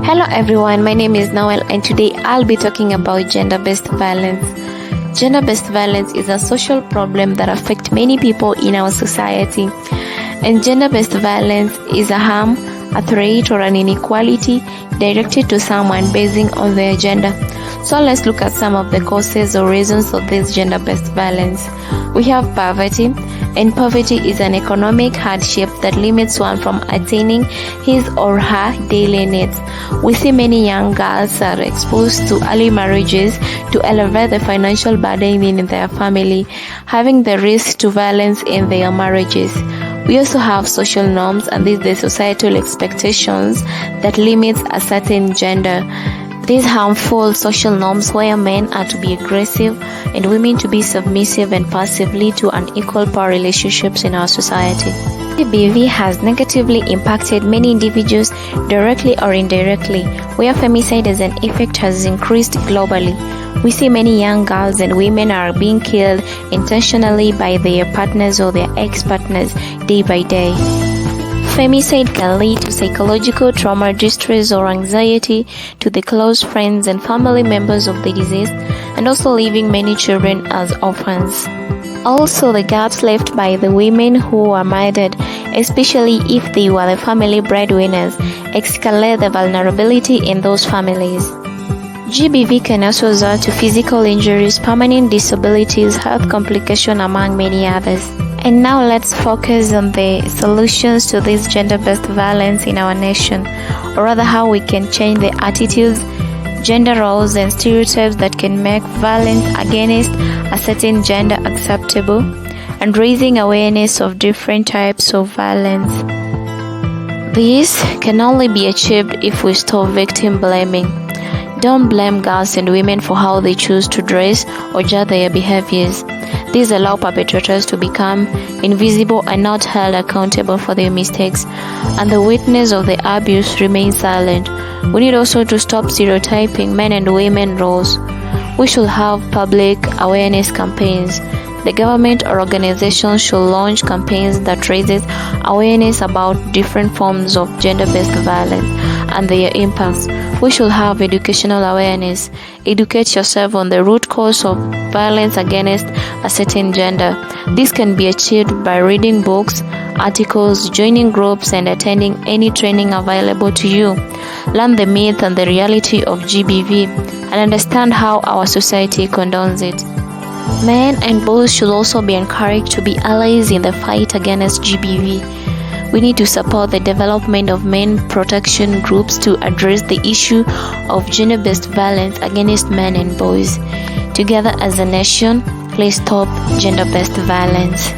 Hello everyone, my name is Noel and today I'll be talking about gender-based violence. Gender-based violence is a social problem that affects many people in our society. And gender-based violence is a harm, a threat or an inequality directed to someone basing on their gender. So let's look at some of the causes or reasons of this gender-based violence. We have poverty, and poverty is an economic hardship that limits one from attaining his or her daily needs. We see many young girls are exposed to early marriages to elevate the financial burden in their family, having the risk to violence in their marriages. We also have social norms, and these are the societal expectations that limits a certain gender. These harmful social norms where men are to be aggressive and women to be submissive and passive lead to unequal power relationships in our society. GBV has negatively impacted many individuals directly or indirectly, where femicide as an effect has increased globally. We see many young girls and women are being killed intentionally by their partners or their ex-partners day by day. Femicide can lead to psychological trauma, distress or anxiety to the close friends and family members of the deceased, and also leaving many children as orphans. Also, the gaps left by the women who are murdered, especially if they were the family breadwinners, escalate the vulnerability in those families. GBV can also result to physical injuries, permanent disabilities, health complications, among many others. And now let's focus on the solutions to this gender-based violence in our nation, or rather how we can change the attitudes, gender roles and stereotypes that can make violence against a certain gender acceptable, and raising awareness of different types of violence. This can only be achieved if we stop victim blaming. Don't blame girls and women for how they choose to dress or judge their behaviors. These allow perpetrators to become invisible and not held accountable for their mistakes, and the witness of the abuse remains silent. We need also to stop stereotyping men and women roles. We should have public awareness campaigns. The government or organizations should launch campaigns that raises awareness about different forms of gender-based violence and their impacts. We should have educational awareness. Educate yourself on the root cause of violence against a certain gender. This can be achieved by reading books, articles, joining groups, and attending any training available to you. Learn the myth and the reality of GBV and understand how our society condones it. Men and boys should also be encouraged to be allies in the fight against GBV. We need to support the development of men protection groups to address the issue of gender-based violence against men and boys. Together as a nation, let's stop gender-based violence.